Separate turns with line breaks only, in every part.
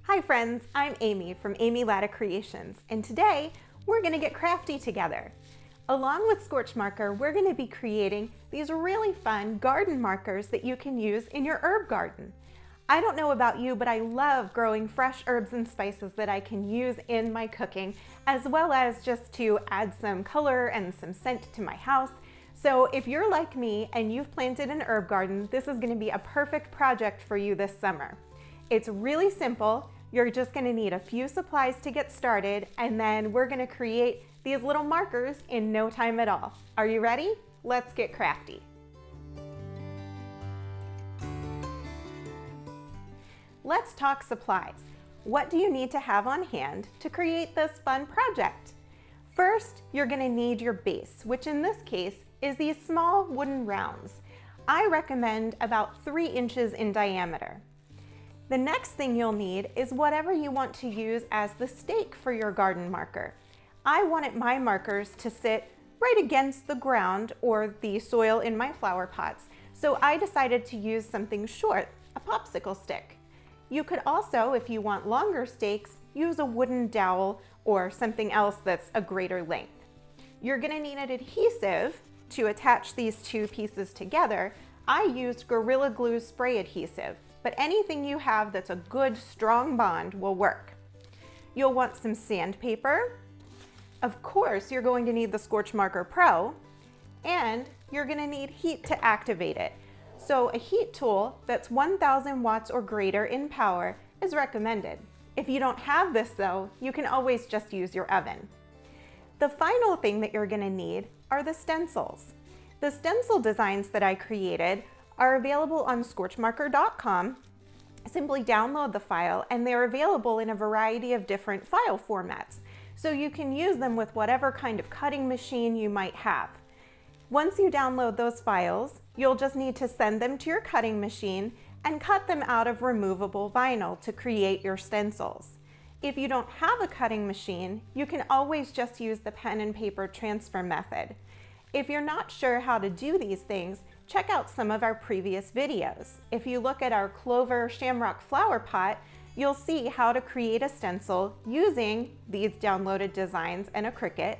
Hi friends, I'm Amy from Amy Latta Creations, and today we're going to get crafty together. Along with Scorch Marker, we're going to be creating these really fun garden markers that you can use in your herb garden. I don't know about you, but I love growing fresh herbs and spices that I can use in my cooking, as well as just to add some color and some scent to my house. So if you're like me and you've planted an herb garden, this is going to be a perfect project for you this summer. It's really simple. You're just going to need a few supplies to get started, and then we're going to create these little markers in no time at all. Are you ready? Let's get crafty. Let's talk supplies. What do you need to have on hand to create this fun project? First, you're going to need your base, which in this case is these small wooden rounds. I recommend about 3 inches in diameter. The next thing you'll need is whatever you want to use as the stake for your garden marker. I wanted my markers to sit right against the ground or the soil in my flower pots, so I decided to use something short, a popsicle stick. You could also, if you want longer stakes, use a wooden dowel or something else that's a greater length. You're going to need an adhesive to attach these two pieces together. I used Gorilla Glue spray adhesive, but anything you have that's a good, strong bond will work. You'll want some sandpaper. Of course, you're going to need the Scorch Marker Pro, and you're going to need heat to activate it. So a heat tool that's 1000 watts or greater in power is recommended. If you don't have this though, you can always just use your oven. The final thing that you're going to need are the stencils. The stencil designs that I created are available on scorchmarker.com. Simply download the file, and they're available in a variety of different file formats. So you can use them with whatever kind of cutting machine you might have. Once you download those files, you'll just need to send them to your cutting machine and cut them out of removable vinyl to create your stencils. If you don't have a cutting machine, you can always just use the pen and paper transfer method. If you're not sure how to do these things, check out some of our previous videos. If you look at our clover shamrock flower pot, you'll see how to create a stencil using these downloaded designs and a Cricut.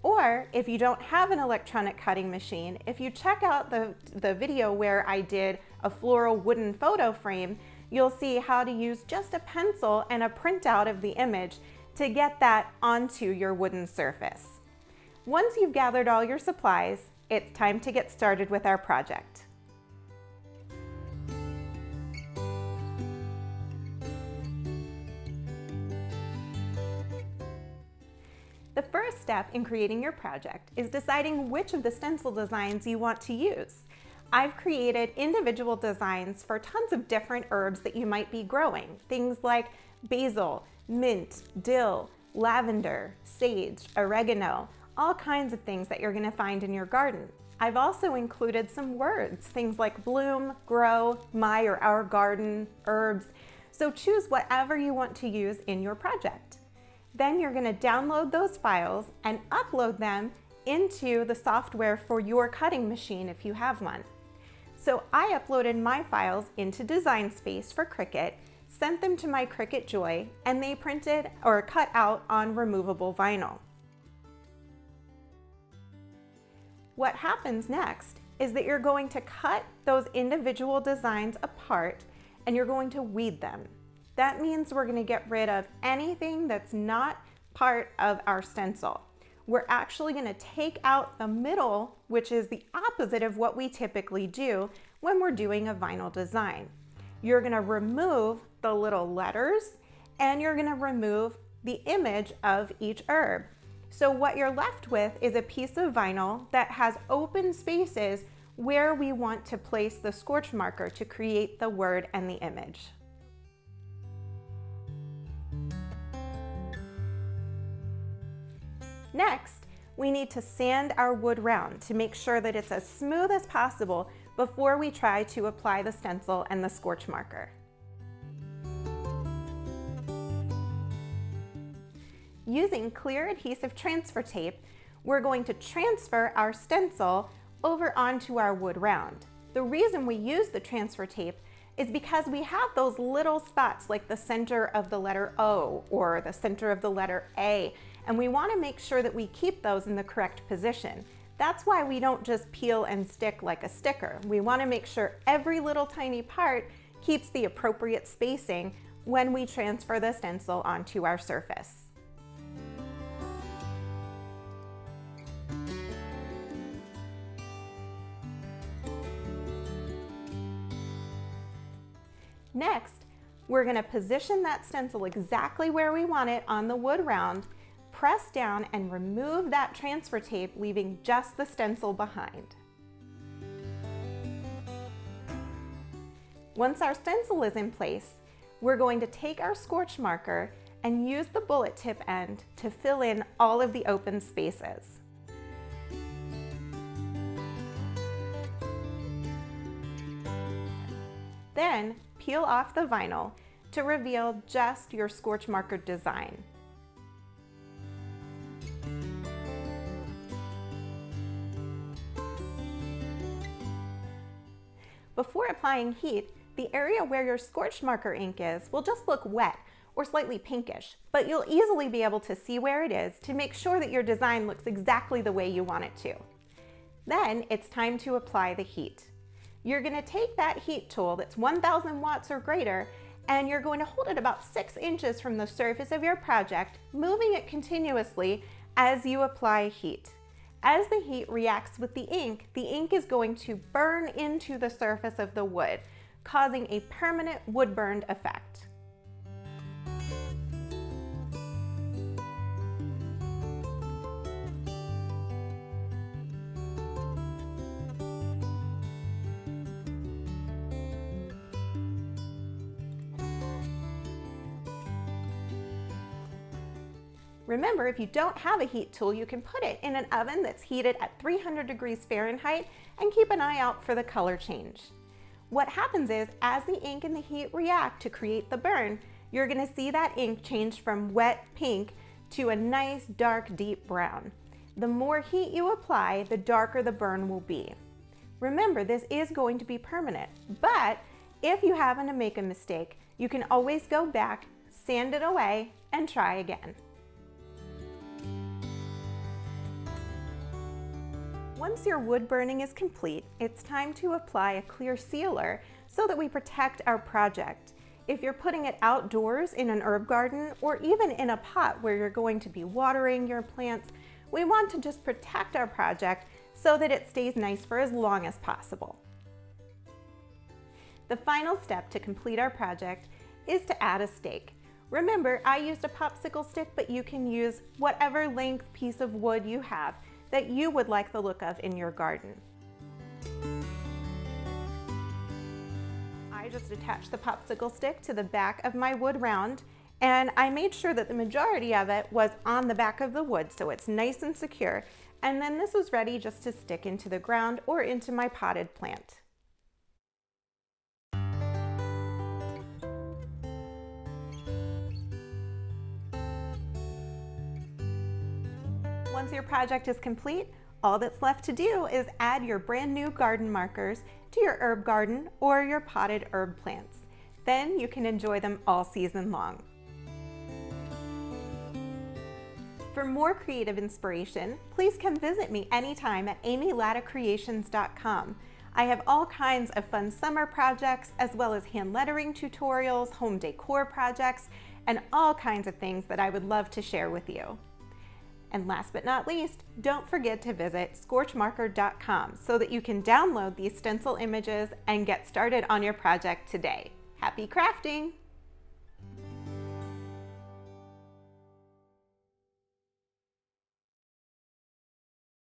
Or if you don't have an electronic cutting machine, if you check out the video where I did a floral wooden photo frame, you'll see how to use just a pencil and a printout of the image to get that onto your wooden surface. Once you've gathered all your supplies, it's time to get started with our project. The first step in creating your project is deciding which of the stencil designs you want to use. I've created individual designs for tons of different herbs that you might be growing. Things like basil, mint, dill, lavender, sage, oregano, all kinds of things that you're going to find in your garden. I've also included some words, things like bloom, grow, my or our garden, herbs. So choose whatever you want to use in your project. Then you're going to download those files and upload them into the software for your cutting machine if you have one. So I uploaded my files into Design Space for Cricut, sent them to my Cricut Joy, and they printed or cut out on removable vinyl. What happens next is that you're going to cut those individual designs apart and you're going to weed them. That means we're going to get rid of anything that's not part of our stencil. We're actually going to take out the middle, which is the opposite of what we typically do when we're doing a vinyl design. You're going to remove the little letters and you're going to remove the image of each herb. So what you're left with is a piece of vinyl that has open spaces where we want to place the Scorch Marker to create the word and the image. Next, we need to sand our wood round to make sure that it's as smooth as possible before we try to apply the stencil and the Scorch Marker. Using clear adhesive transfer tape, we're going to transfer our stencil over onto our wood round. The reason we use the transfer tape is because we have those little spots like the center of the letter O or the center of the letter A, and we want to make sure that we keep those in the correct position. That's why we don't just peel and stick like a sticker. We want to make sure every little tiny part keeps the appropriate spacing when we transfer the stencil onto our surface. Next, we're going to position that stencil exactly where we want it on the wood round, press down and remove that transfer tape, leaving just the stencil behind. Once our stencil is in place, we're going to take our scorch marker and use the bullet tip end to fill in all of the open spaces. Then peel off the vinyl to reveal just your scorch marker design. Before applying heat, the area where your scorch marker ink is will just look wet or slightly pinkish, but you'll easily be able to see where it is to make sure that your design looks exactly the way you want it to. Then it's time to apply the heat. You're going to take that heat tool that's 1000 watts or greater, and you're going to hold it about 6 inches from the surface of your project, moving it continuously as you apply heat. As the heat reacts with the ink is going to burn into the surface of the wood, causing a permanent wood burned effect. Remember, if you don't have a heat tool, you can put it in an oven that's heated at 300 degrees Fahrenheit and keep an eye out for the color change. What happens is, as the ink and the heat react to create the burn, you're going to see that ink change from wet pink to a nice dark deep brown. The more heat you apply, the darker the burn will be. Remember, this is going to be permanent, but if you happen to make a mistake, you can always go back, sand it away, and try again. Once your wood burning is complete, it's time to apply a clear sealer so that we protect our project. If you're putting it outdoors in an herb garden or even in a pot where you're going to be watering your plants, we want to just protect our project so that it stays nice for as long as possible. The final step to complete our project is to add a stake. Remember, I used a popsicle stick, but you can use whatever length piece of wood you have that you would like the look of in your garden. I just attached the popsicle stick to the back of my wood round, and I made sure that the majority of it was on the back of the wood so it's nice and secure, and then this was ready just to stick into the ground or into my potted plant. Once your project is complete, all that's left to do is add your brand new garden markers to your herb garden or your potted herb plants. Then you can enjoy them all season long. For more creative inspiration, please come visit me anytime at amylattacreations.com. I have all kinds of fun summer projects, as well as hand lettering tutorials, home decor projects, and all kinds of things that I would love to share with you. And last but not least, don't forget to visit scorchmarker.com so that you can download these stencil images and get started on your project today. Happy crafting!